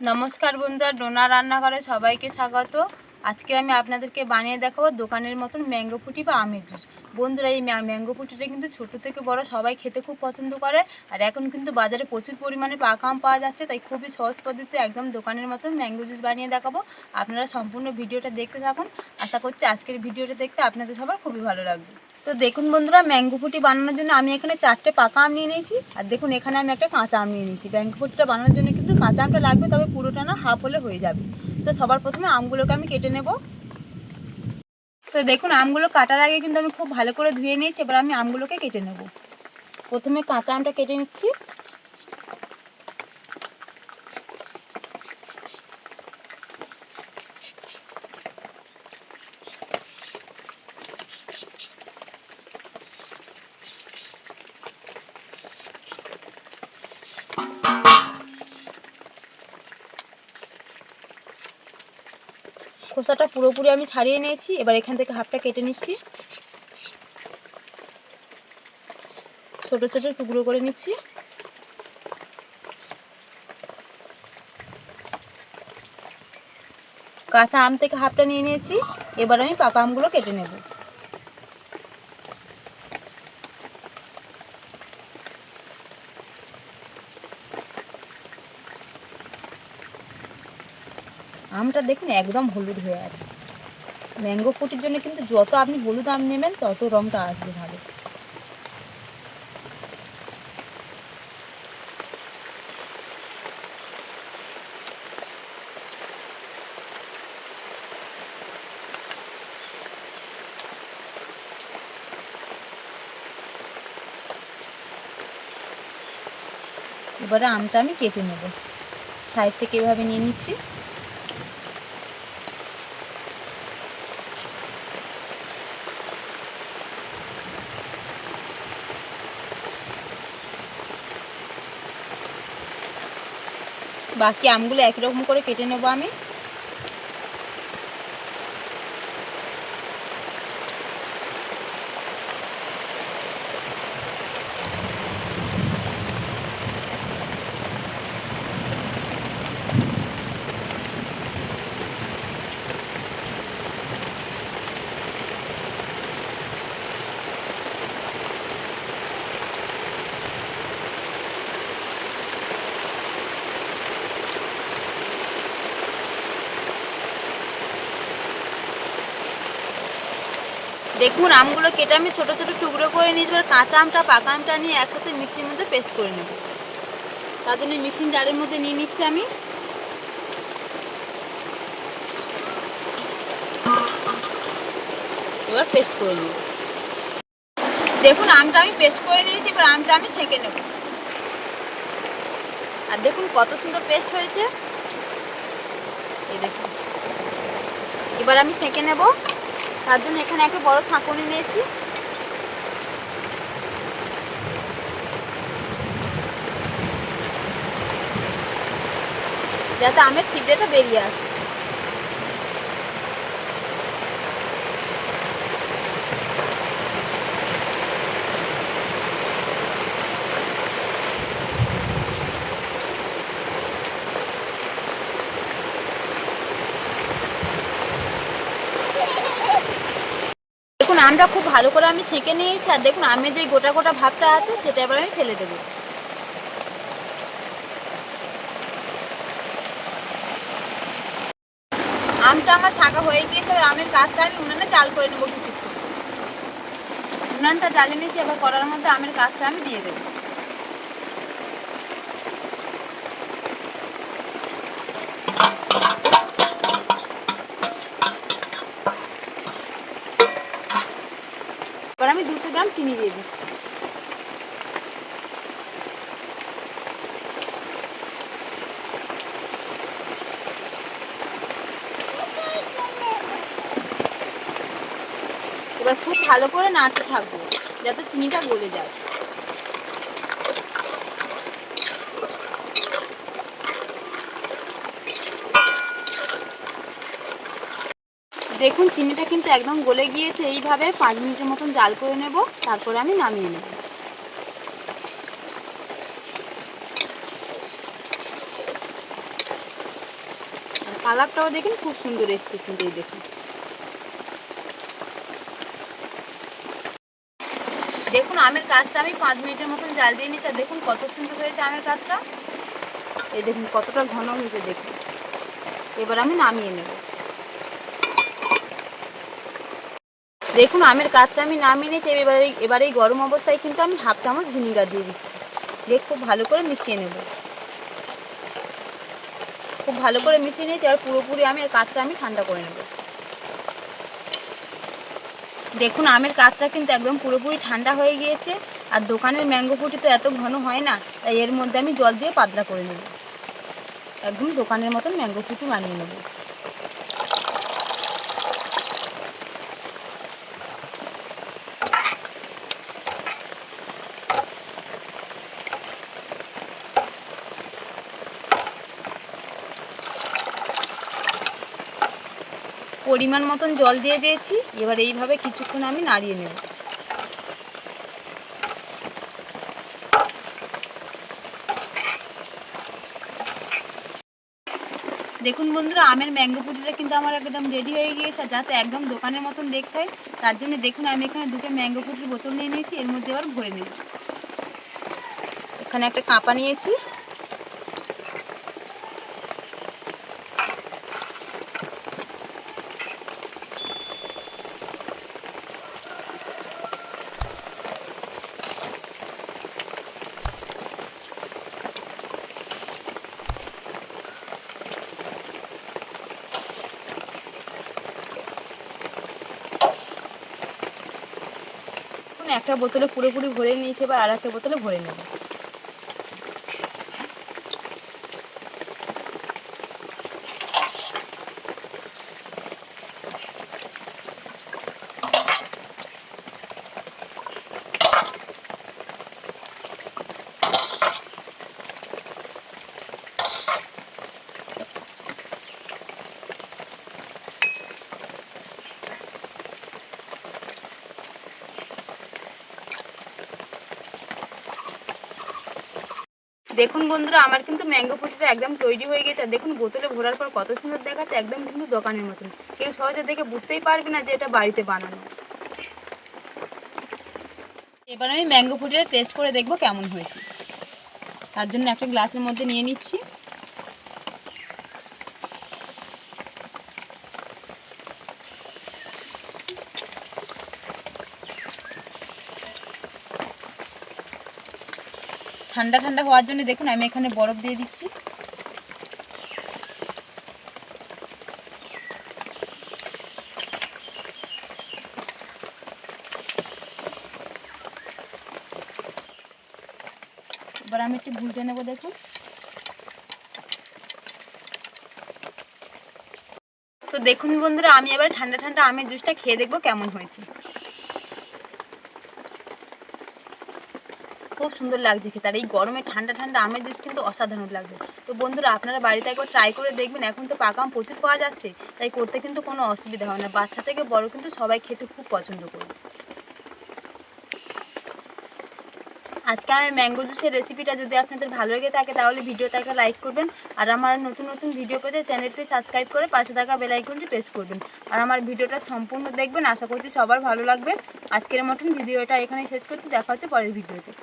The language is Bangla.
নমস্কার বন্ধুরা, ডোনা রান্নাঘরে সবাইকে স্বাগত। আজকে আমি আপনাদেরকে বানিয়ে দেখাবো দোকানের মতন ম্যাঙ্গো ফুটি বা আমের জুস। বন্ধুরা, এই ম্যাঙ্গো ফুটিটা কিন্তু ছোট থেকে বড় সবাই খেতে খুব পছন্দ করে। আর এখন কিন্তু বাজারে প্রচুর পরিমাণে পাকা আম পাওয়া যাচ্ছে, তাই খুবই সহজ পদ্ধতিতে একদম দোকানের মতন ম্যাঙ্গো জুস বানিয়ে দেখাবো। আপনারা সম্পূর্ণ ভিডিওটা দেখতে থাকুন। আশা করছি আজকের ভিডিওটা দেখতে আপনাদের সবার খুবই ভালো লাগবে। তো দেখুন বন্ধুরা, ম্যাঙ্গো ফুটি বানানোর জন্য আমি এখানে 4টে পাকা আম নিয়ে নিয়েছি, আর দেখুন এখানে আমি একটা কাঁচা আম নিয়ে নিয়েছি। ম্যাঙ্গো ফুটিটা বানানোর জন্য কিন্তু কাঁচা আমটা লাগবে, তবে পুরোটা না, হাফ হলে হয়ে যাবে। তো সবার প্রথমে আমগুলোকে আমি কেটে নেব। তো দেখুন, আমগুলো কাটার আগে কিন্তু আমি খুব ভালো করে ধুয়ে নিয়েছি। এবার আমি আমগুলোকে কেটে নেব। প্রথমে কাঁচা আমটা কেটে নিচ্ছি। খোসাটা পুরোপুরি আমি ছাড়িয়ে নিয়েছি। এবার এখান থেকে হাফটা কেটে নিচ্ছি, ছোট ছোট টুকরো করে নিচ্ছি। কাঁচা আম থেকে হাফটা নিয়ে নিয়েছি। এবার আমি পাকা আমগুলো কেটে নেব। আমটা দেখুন একদম হলুদ হয়ে আছে। ম্যাঙ্গো ফুটির জন্য কিন্তু যত আপনি হলুদ আম নেবেন তত রঙটা আসবে ভালো। এবারে আমটা আমি কেটে নেব। সাইড থেকে এভাবে নিয়ে নিচ্ছি। বাকি আমগুলো একই রকম করে কেটে নেব আমি। দেখুন, আমগুলো কেটে আমি ছোট ছোট টুকরো করে নিয়েছি। এবার কাঁচা আমটা পাকা আমটা নিয়ে একসাথে মিক্সির মধ্যে পেস্ট করে নেব। তার জন্য মিক্সিং জারের মধ্যে নিয়ে নিচ্ছি আমি। এবার পেস্ট করে নেব। দেখুন, আমটা আমি পেস্ট করে নিয়েছি। এবার আমটা আমি ছেঁকে নেব। আর দেখুন কত সুন্দর পেস্ট হয়েছে, এই দেখুন। এবার আমি ছেঁকে নেব। তার জন্য এখানে একটা বড় ছাঁকুনি নিয়েছি। যাতে আমের ছিবড়েটা বেরিয়ে আসে। দেখুন, আমটা খুব ভালো করে আমি ছেঁকে নিয়েছি। আর দেখুন, আমের যে গোটা গোটা ভাবটা আছে সেটা এবার আমি ফেলে দেবো। আমটা আমার ছাঁকা হয়ে গিয়েছে। এবার আমের কাজটা আমি উনানে চাল করে নেবো কিছুক্ষণ। উনানটা জ্বালিয়ে নিয়েছি। এবার কড়ার মধ্যে আমের কাজটা আমি দিয়ে দেবো। এবার আমি 200 গ্রাম চিনি দিয়ে দিচ্ছি। এবার খুব ভালো করে নাড়তে থাকবো যাতে চিনিটা গলে যায়। দেখুন, চিনিটা কিন্তু একদম গলে গিয়েছে। এইভাবে 5 মিনিটের মতন জাল করে নেব, তারপরে আমি নামিয়ে নেব। কালারটাও দেখুন খুব সুন্দর এসছে কিন্তু। এই দেখুন, দেখুন আমের কাঠটা আমি 5 মিনিটের মতন জাল দিয়ে নিচ্ছি। আর দেখুন কত সুন্দর হয়েছে আমের কাঠটা। এই দেখুন কতটা ঘন হয়েছে দেখুন। এবার আমি নামিয়ে নেব। দেখুন আমের কাঠটা আমি নামিয়ে নিয়েছি। এবারে এই গরম অবস্থায় কিন্তু আমি 1/2 চামচ ভিনিগার দিয়ে দিচ্ছি। দিয়ে খুব ভালো করে মিশিয়ে নেব। খুব ভালো করে মিশিয়ে নিয়েছি। আর পুরোপুরি আমের কাঠটা আমি ঠান্ডা করে নেব। দেখুন আমের কাঠটা কিন্তু একদম পুরোপুরি ঠান্ডা হয়ে গিয়েছে। আর দোকানের ম্যাঙ্গো ফ্রুটি তো এত ঘন হয় না, তাই এর মধ্যে আমি জল দিয়ে পাতলা করে নেব। একদম দোকানের মতন ম্যাঙ্গো ফ্রুটি বানিয়ে নেব। পরিমাণ মতন জল দিয়ে দিয়েছি। এবার এইভাবে কিছুক্ষণ আমি নাড়িয়ে নেব। দেখুন বন্ধুরা, আমের ম্যাঙ্গো ফ্রুটিটা কিন্তু আমার একদম রেডি হয়ে গিয়েছে। যাতে একদম দোকানের মতন দেখতে হয়, তার জন্য দেখুন আমি এখানে 2টো ম্যাঙ্গো ফ্রুটির বোতল নিয়ে নিয়েছি। এর মধ্যে এবার ভরে নেব। এখানে একটা কাঁপা নিয়েছি। একটা বোতলে পুরোপুরি ভরে নিয়েছি। এবার আর একটা বোতলে ভরে নেব। দেখুন বন্ধুরা, আমার কিন্তু ম্যাঙ্গো ফ্রুটিটা একদম তৈরি হয়ে গেছে। আর দেখুন বোতলে ভরার পর কত সুন্দর দেখাচ্ছে, একদম কিন্তু দোকানের মতন। কেউ সহজে দেখে বুঝতেই পারবে না যে এটা বাড়িতে বানানো। এবার আমি ম্যাঙ্গো ফ্রুটিটা টেস্ট করে দেখবো কেমন হয়েছে। তার জন্য একটা গ্লাসের মধ্যে নিয়ে নিচ্ছি। ঠান্ডা ঠান্ডা হওয়ার জন্য দেখুন আমি এখানে বরফ দিয়ে দিচ্ছি। এবার আমি একটু গুলতে নেব। দেখুন তো দেখুন বন্ধুরা, আমি এবার ঠান্ডা ঠান্ডা আমের জুসটা খেয়ে দেখবো কেমন হয়েছে। খুব সুন্দর লাগছে খেতে। আর এই গরমে ঠান্ডা ঠান্ডা আমের জুস কিন্তু অসাধারণ লাগবে। তো বন্ধুরা, আপনারা বাড়িতে একবার ট্রাই করে দেখবেন। এখন তো পাকা আম প্রচুর পাওয়া যাচ্ছে, তাই করতে কিন্তু কোনো অসুবিধা হয় না। বাচ্চা থেকে বড় কিন্তু সবাই খেতে খুব পছন্দ করবে। আজকে আমার ম্যাঙ্গো জুসের রেসিপিটা যদি আপনাদের ভালো লেগে থাকে, তাহলে ভিডিওতে একটা লাইক করবেন। আর আমার নতুন নতুন ভিডিও পেতে চ্যানেলটি সাবস্ক্রাইব করে পাশে থাকা বেল আইকনটি প্রেস করবেন। আর আমার ভিডিওটা সম্পূর্ণ দেখবেন। আশা করছি সবার ভালো লাগবে। আজকের মতন ভিডিওটা এখানেই শেষ করছি। দেখা হচ্ছে পরের ভিডিওতে।